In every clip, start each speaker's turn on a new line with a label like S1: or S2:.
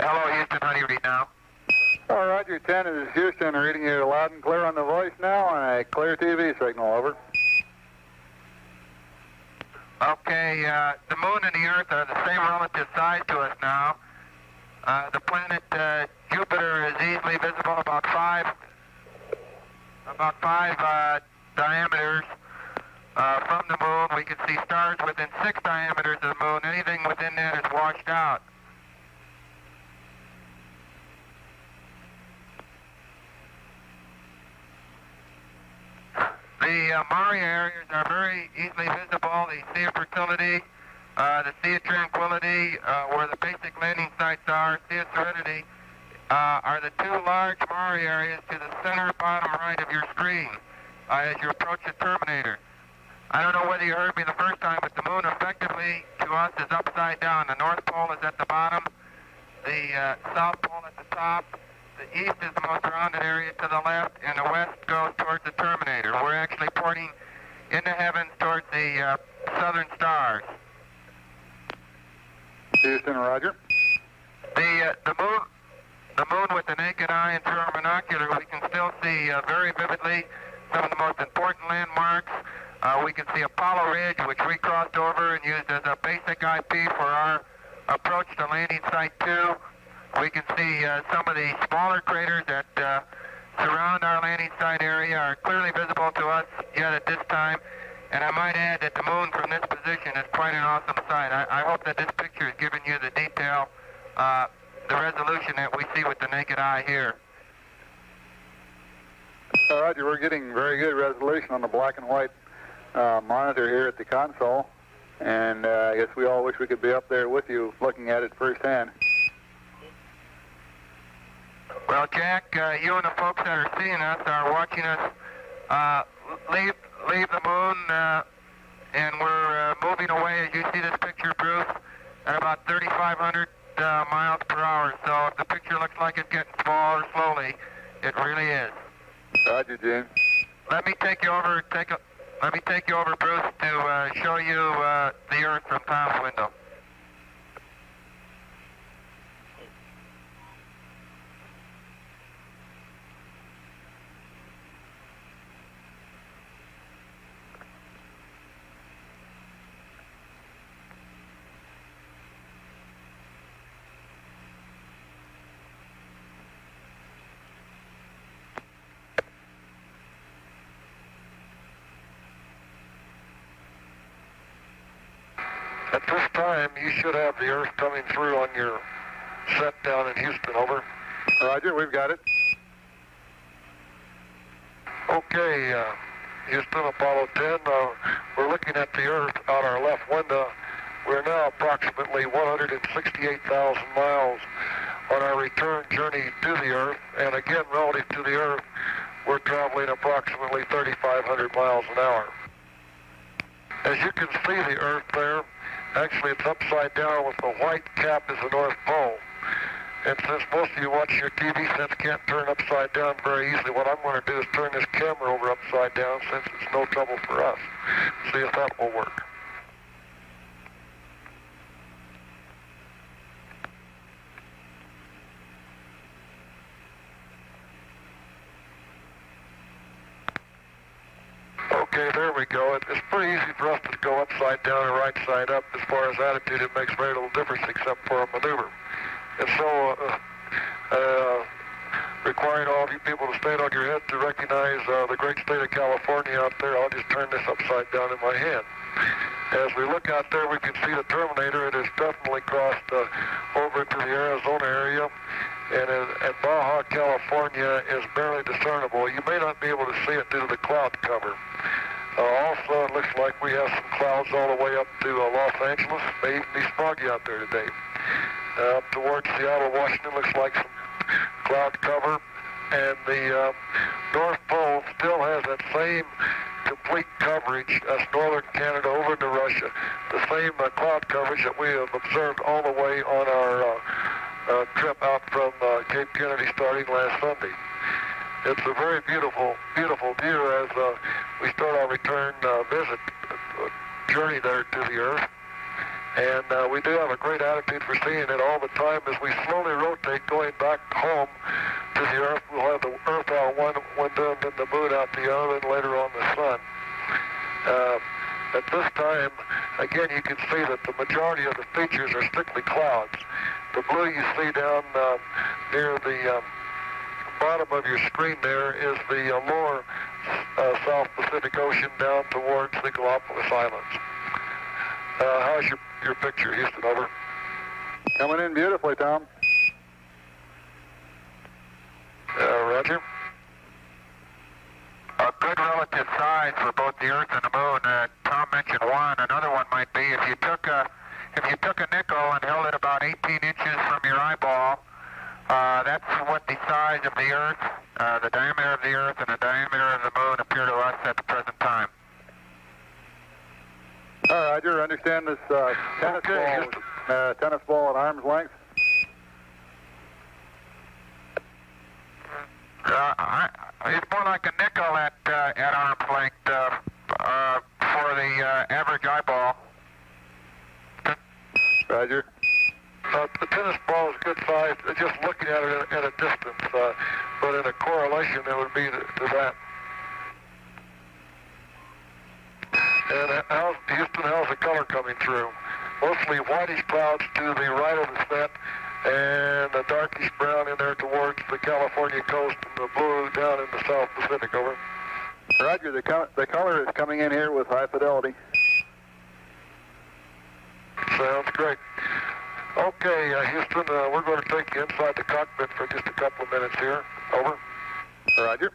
S1: Hello, Houston. How do you read now?
S2: All right, Roger 10 is Houston, reading you loud and clear on the voice now, and a clear TV signal, over.
S1: Okay, the moon and the Earth are the same relative size to us now. The planet Jupiter is easily visible, about five diameters from the moon. We can see stars within 6 diameters of the moon. Anything within that is washed out. The Mare areas are very easily visible. The Sea of Fertility, the Sea of Tranquility, where the basic landing sites are, Sea of Serenity, are the 2 large Mare areas to the center bottom right of your screen as you approach the terminator. I don't know whether you heard me the first time, but the moon effectively to us is upside down. The North Pole is at the bottom, the South Pole at the top. The east is the most rounded area to the left, and the west goes towards the terminator. We're actually pointing into heavens towards the southern stars.
S2: Houston, roger.
S1: The moon with the naked eye and through our binocular, we can still see very vividly some of the most important landmarks. We can see Apollo Ridge, which we crossed over and used as a basic IP for our approach to landing site 2. We can see some of the smaller craters that surround our landing site area are clearly visible to us yet at this time. And I might add that the moon from this position is quite an awesome sight. I hope that this picture is giving you the detail, the resolution that we see with the naked eye here.
S2: Roger, we're getting very good resolution on the black and white monitor here at the console. And I guess we all wish we could be up there with you looking at it firsthand.
S1: Well, Jack, you and the folks that are seeing us are watching us leave the moon, and we're moving away, as you see this picture, Bruce, at about 3,500 miles per hour. So if the picture looks like it's getting smaller slowly, it really is.
S2: Roger, Jim.
S1: Let me take you over, Bruce, to show you the Earth from Tom's window.
S3: At this time, you should have the Earth coming through on your set down in Houston, over.
S2: Roger, we've got it.
S3: Okay, Houston, Apollo 10, we're looking at the Earth out our left window. We're now approximately 168,000 miles on our return journey to the Earth, and again, relative to the Earth, we're traveling approximately 3,500 miles an hour. As you can see the Earth there, actually it's upside down with the white cap is the North Pole. And since most of you watch your TV sets can't turn upside down very easily, what I'm going to do is turn this camera over upside down since it's no trouble for us. See if that will work. Okay, there we go. It's pretty easy for us to go upside down and right side up. As far as attitude, it makes very little difference except for a maneuver. And so, requiring all of you people to stand on your head to recognize the great state of California out there, I'll just turn this upside down in my hand. As we look out there, we can see the Terminator. It has definitely crossed over into the Arizona area. And Baja, California is barely discernible. You may not be able to see it due to the cloud cover. Also, it looks like we have some clouds all the way up to Los Angeles. May even be foggy out there today. Up towards Seattle, Washington, looks like some cloud cover. And the North Pole still has that same complete coverage as northern Canada over into Russia. The same cloud coverage that we have observed all the way on our trip out from Cape Kennedy starting last Sunday. It's a very beautiful, beautiful view as we start our return visit journey there to the Earth. And we do have a great attitude for seeing it all the time. As we slowly rotate going back home to the Earth, we'll have the Earth out one window and then the moon out the other, and later on the sun. At this time, again, you can see that the majority of the features are strictly clouds. The blue you see down near the bottom of your screen there is the lower South Pacific Ocean down towards the Galapagos Islands. How's your picture, Houston? Over.
S2: Coming in beautifully, Tom.
S3: Roger.
S1: A good relative size for both the Earth and the Moon. Tom mentioned one. Another one might be if you took a nickel and held it about 18 inches from your eyeball. That's what the size of the Earth, the diameter of the Earth, and the diameter of the Moon appear to us at the present time.
S2: Roger. Understand this tennis ball at arm's length.
S1: It's more like a nickel at arm's length for the average eyeball.
S2: Roger.
S3: The tennis ball is good size, just looking at it at a distance, but in a correlation it would be to that. And Houston, how's the color coming through? Mostly whitish clouds to the right of the set, and a darkish brown in there towards the California coast, and the blue down in the South Pacific. Over.
S2: Roger. The color is coming in here with high fidelity.
S3: Sounds great. Okay, Houston, we're going to take you inside the cockpit for just a couple of minutes here. Over.
S2: Roger.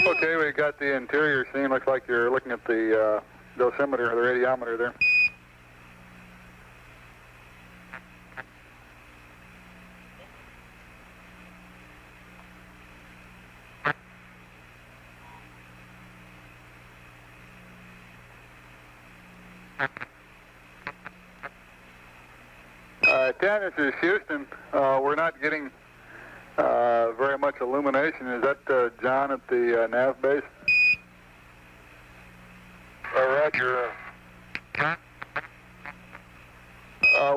S2: Okay, we got the interior scene. Looks like you're looking at the dosimeter, the radiometer there. This is Houston. We're not getting very much illumination. Is that John at the nav base?
S3: Roger.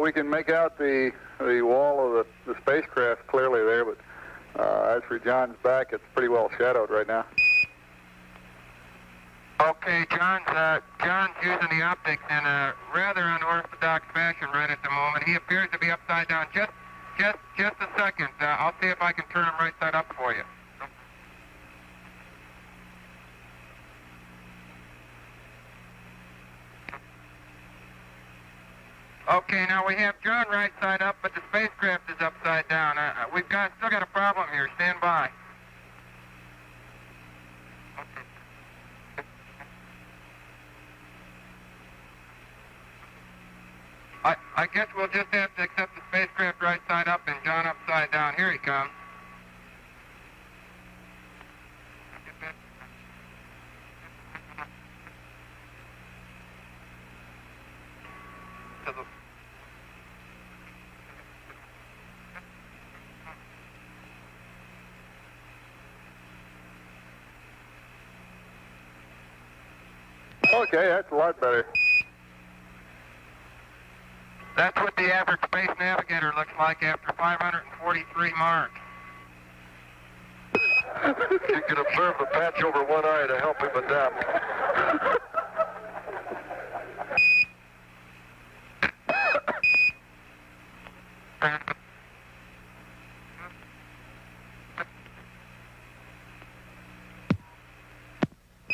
S2: We can make out the wall of the spacecraft clearly there, but as for John's back, it's pretty well shadowed right now.
S1: Okay, John's using the optics in a rather unorthodox fashion right at the moment. He appears to be upside down. Just a second. I'll see if I can turn him right side up for you. Okay, now we have John right side up, but the spacecraft is upside down. We've still got a problem here. Stand by. I guess we'll just have to accept the spacecraft right side up and John upside down. Here he comes.
S2: Okay, that's a lot better.
S1: That's what the average space navigator looks like after 543 marks.
S3: You can observe the patch over one eye to help him adapt.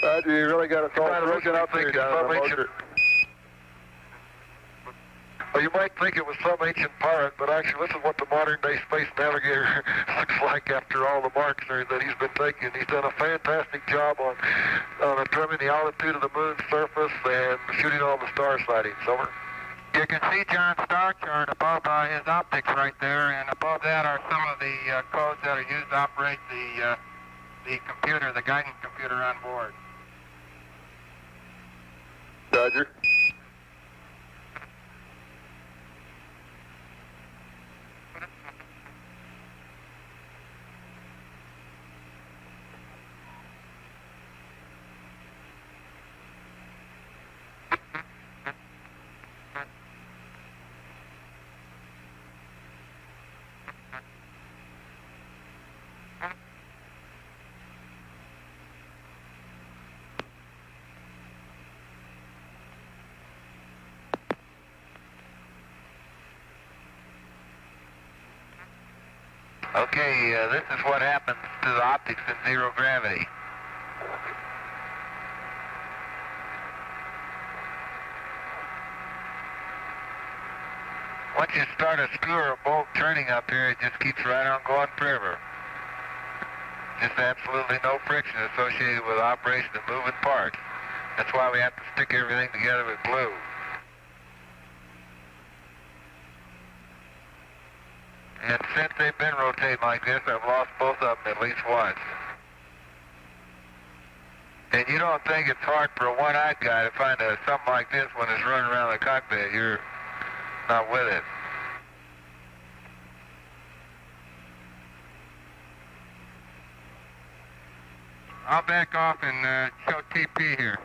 S2: Roger, you really got us all broken up here down in the motor.
S3: Well, you might think it was some ancient pirate, but actually this is what the modern-day space navigator looks like after all the marks that he's been taking. He's done a fantastic job on determining the altitude of the moon's surface and shooting all the star sightings. Over.
S1: You can see John's star chart above his optics right there, and above that are some of the codes that are used to operate the the computer, the guidance computer on board.
S2: Roger.
S1: Okay, this is what happens to the optics in zero gravity. Once you start a screw or a bolt turning up here, it just keeps right on going forever. Just absolutely no friction associated with operation of moving parts. That's why we have to stick everything together with glue. And since they've been rotating like this, I've lost both of them at least once. And you don't think it's hard for a one-eyed guy to find something like this when it's running around the cockpit. You're not with it. I'll back off and show TP here.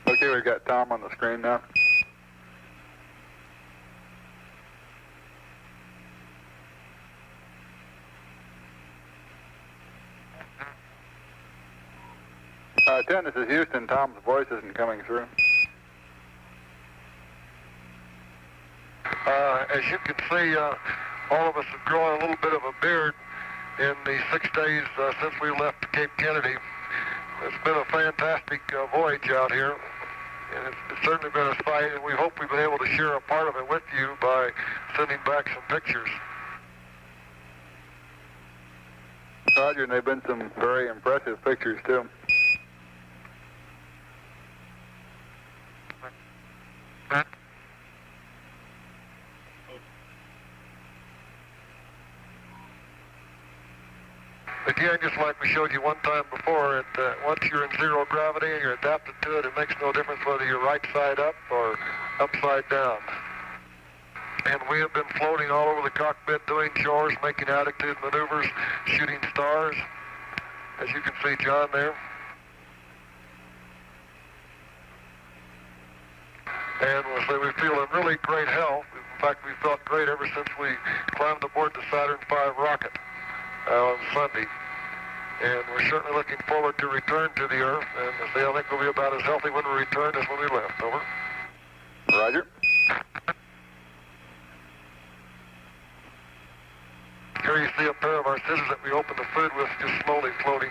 S2: Okay, we've got Tom on the screen now. Ten, this is Houston. Tom's voice isn't coming through.
S3: As you can see, all of us have grown a little bit of a beard in the 6 days since we left Cape Kennedy. It's been a fantastic voyage out here, and it's certainly been a sight, and we hope we've been able to share a part of it with you by sending back some pictures.
S2: Roger, and they've been some very impressive pictures, too.
S3: Again, just like we showed you one time before, once you're in zero gravity and you're adapted to it, it makes no difference whether you're right side up or upside down. And we have been floating all over the cockpit doing chores, making attitude maneuvers, shooting stars, as you can see John there. And we feel in really great health. In fact, we felt great ever since we climbed aboard the Saturn V rocket on Sunday. And we're certainly looking forward to return to the Earth, and I think we'll be about as healthy when we return as when we left. Over.
S2: Roger.
S3: Here you see a pair of our scissors that we opened the food with, just slowly floating.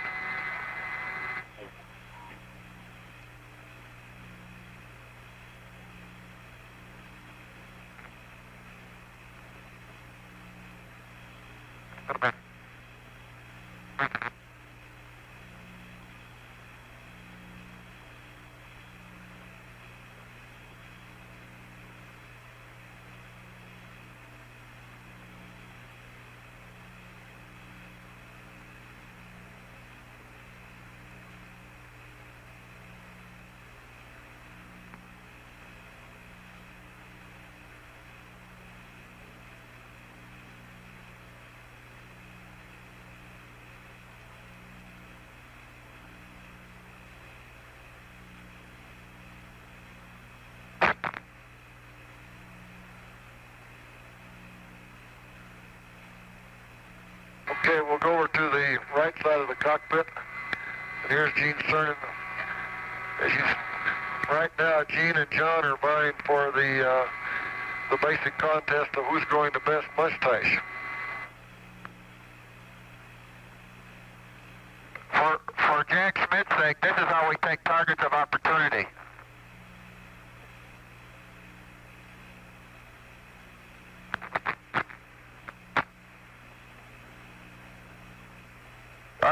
S3: Okay, we'll go over to the right side of the cockpit. And here's Gene Cernan. Right now, Gene and John are vying for the basic contest of who's growing the best mustache.
S1: For Jack Smith's sake, this is how we take targets of opportunity.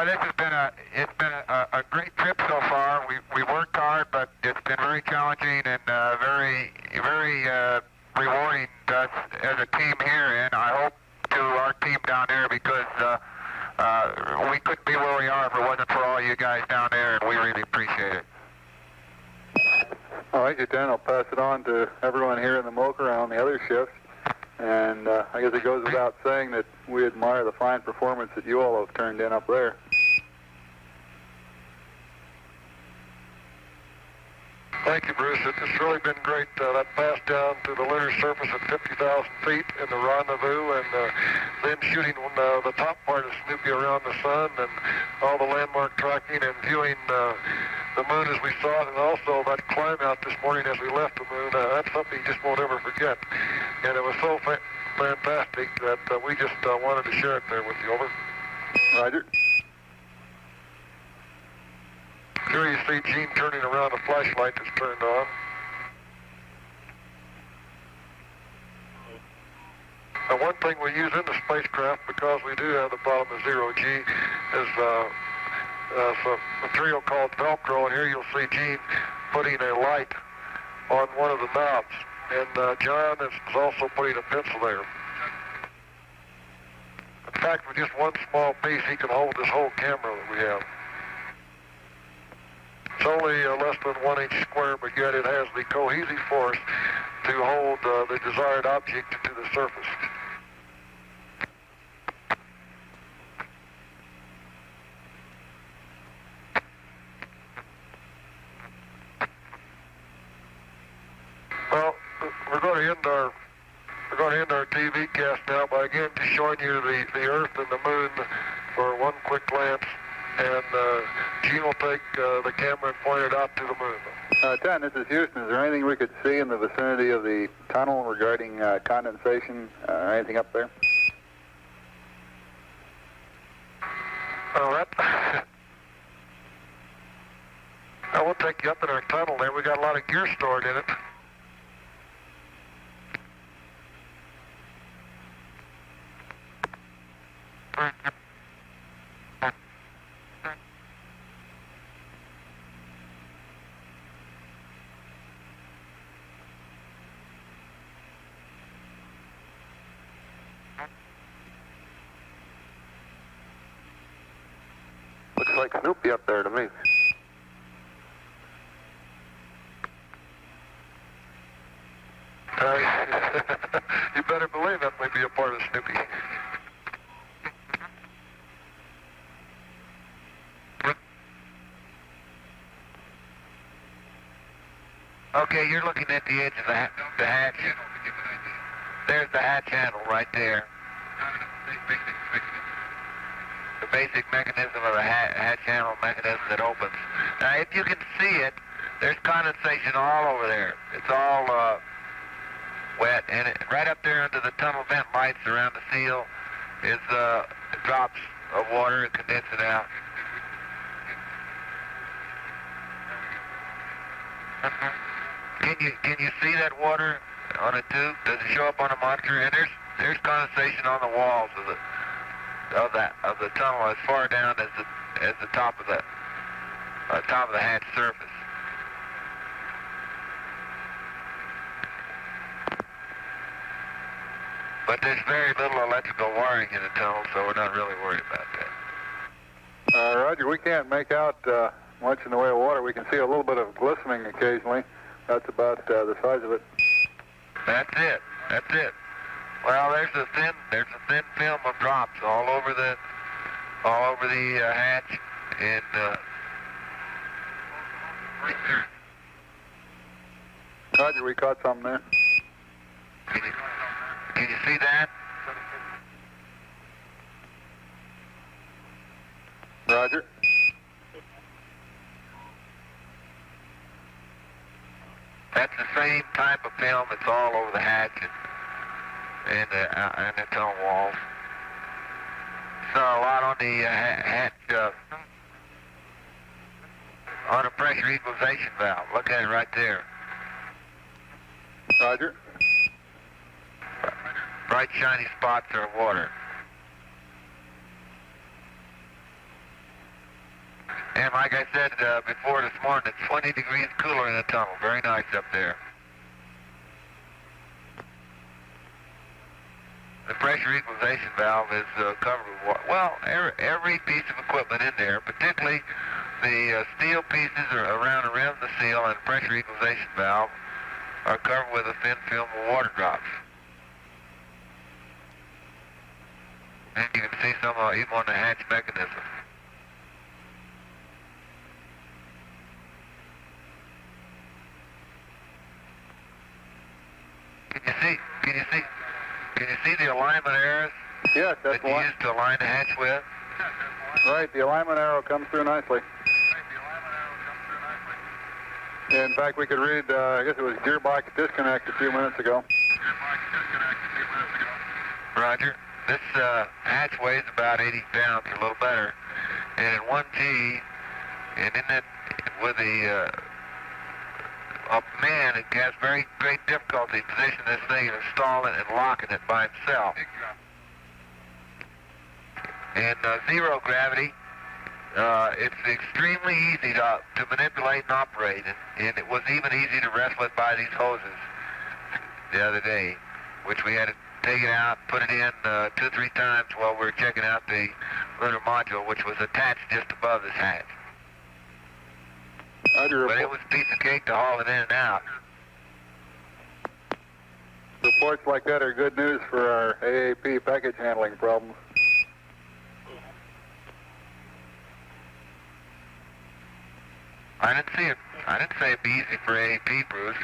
S1: This has been a great trip so far. We worked hard, but but it's been very challenging and very rewarding to us as a team here, and I hope to our team down there, because we couldn't be where we are if it wasn't for all you guys down there, and we really appreciate it.
S2: All right, Lieutenant, I'll pass it on to everyone here in the Mokra on the other shifts. And I guess it goes without saying that we admire the fine performance that you all have turned in up there.
S3: Thank you, Bruce. It's really been great. That pass down to the lunar surface at 50,000 feet in the rendezvous, and then shooting the top part of Snoopy around the sun, and all the landmark tracking and viewing the moon as we saw it, and also that climb out this morning as we left the moon. That's something you just won't ever forget. And it was so fantastic that we just wanted to share it there with you. Over.
S2: Roger.
S3: Here you see Gene turning around a flashlight that's turned on. Now, one thing we use in the spacecraft, because we do have the problem of zero-G, is some material called Velcro, and here you'll see Gene putting a light on one of the knobs. And John is also putting a pencil there. In fact, with just one small piece, he can hold this whole camera that we have. It's only less than 1 inch square, but yet it has the cohesive force to hold the desired object to the surface. Well, we're going to end our TV cast now by again just showing you the Earth and the Moon for one quick glance. And Gene will take the camera and point it out to the moon.
S2: Ten, this is Houston. Is there anything we could see in the vicinity of the tunnel regarding condensation or anything up there?
S3: Well, we'll take you up in our tunnel there. We got a lot of gear stored in it.
S2: Looks like Snoopy up there to me.
S3: You better believe that may be a part of Snoopy.
S1: Okay, you're looking at the edge of the hatch. There's the hatch handle right there. The basic mechanism of the hatch handle mechanism that opens. Now, if you can see it, there's condensation all over there. It's all wet, and right up there under the tunnel vent lights around the seal is drops of water condensing out. Can you see that water on a tube? Does it show up on a monitor? And there's condensation on the walls of the tunnel as far down as the top of the hatch surface. But there's very little electrical wiring in the tunnel, so we're not really worried about that.
S2: Roger, we can't make out much in the way of water. We can see a little bit of glistening occasionally. That's about the size of it.
S1: That's it. Well, there's a thin film of drops all over the hatch, and right there.
S2: Roger, we caught something there.
S1: Can you see that?
S2: Roger.
S1: That's the same type of film that's all over the hatch and the tunnel walls. So a lot on the hatch, on a pressure equalization valve. Look at it right there.
S2: Roger.
S1: Bright shiny spots are water. And like I said before this morning, it's 20 degrees cooler in the tunnel. Very nice up there. The pressure equalization valve is covered with water. Well, every piece of equipment in there, particularly the steel pieces around the rim of the seal and the pressure equalization valve, are covered with a thin film of water drops. And you can see some even on the hatch mechanism. Can you see the alignment arrows?
S2: Yes, that's
S1: that you used to align the hatch with?
S2: Right, the alignment arrow comes through nicely. In fact, we could read, I guess it was gearbox disconnect a few minutes ago.
S1: Roger. This hatch weighs about 80 pounds, a little better. And in 1G, and in that, with the man, it has very great difficulty positioning this thing and installing it and locking it by himself. And zero gravity, it's extremely easy to manipulate and operate, and it was even easy to wrestle it by these hoses the other day, which we had to take it out, put it in 2 or 3 times while we were checking out the lunar module, which was attached just above this hatch. But it was a piece of cake to haul it in and out.
S2: Reports like that are good news for our AAP package handling problems.
S1: I didn't see it. I didn't say it'd be easy for AAP, Bruce.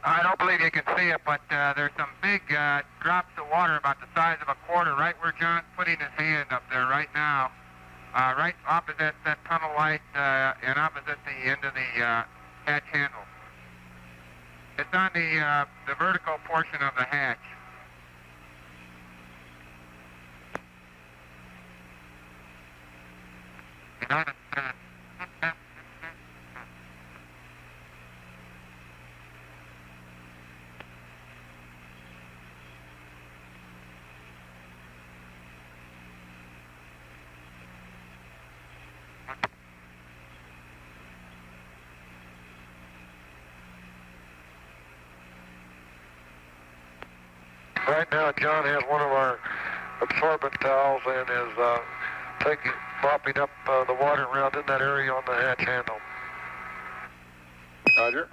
S1: I don't believe you can see it, but there's some big drops of water about the size of a quarter right where John's putting his hand up there right now. Right opposite that tunnel light and opposite the end of the hatch handle. It's on the vertical portion of the hatch.
S3: Right now, John has one of our absorbent towels and is mopping up the water around in that area on the hatch handle.
S2: Roger.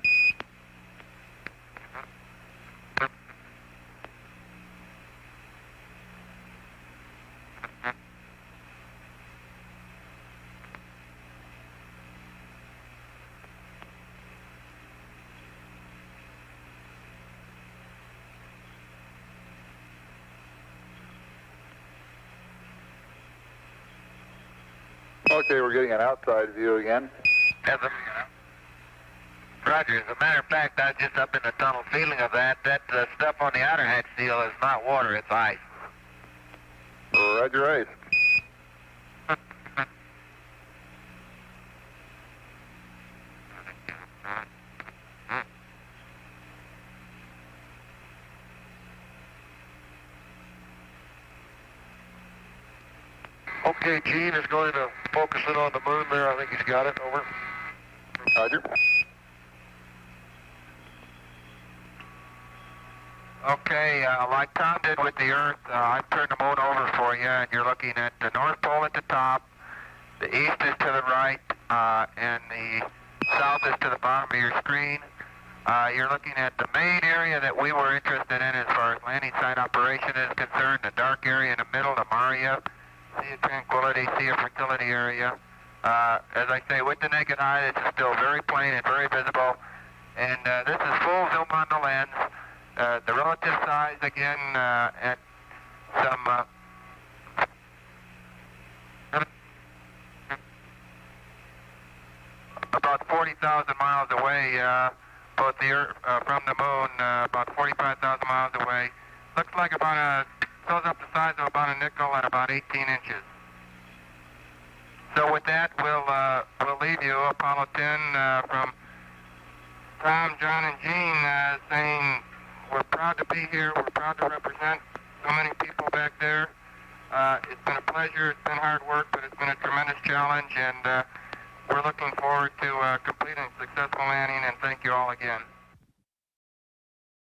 S2: Okay, we're getting an outside view again.
S1: Roger, as a matter of fact, I was just up in the tunnel feeling of that. That stuff on the outer hatch seal is not water, it's ice.
S2: Roger, ice.
S3: Okay, Gene is going to focus in on the moon there. I think he's got it. Over.
S2: Roger.
S1: Okay, like Tom did with the Earth, I've turned the moon over for you, and you're looking at the North Pole at the top, the East is to the right, and the South is to the bottom of your screen. You're looking at the main area that we were interested in as far as landing site operation is concerned, the dark area in the middle, the Maria, Sea of Tranquility, Sea of Fertility area. As I say, with the naked eye, it's still very plain and very visible, and this is full zoom on the lens. The relative size, again, at some about 40,000 miles away, both the Earth, from the moon, about 45,000 miles away. Looks like about fills up the size of about a nickel at about 18 inches. So with that, we'll leave you Apollo 10 from Tom, John, and Gene saying we're proud to be here. We're proud to represent so many people back there. It's been a pleasure. It's been hard work, but it's been a tremendous challenge, and we're looking forward to completing a successful landing, and thank you all again.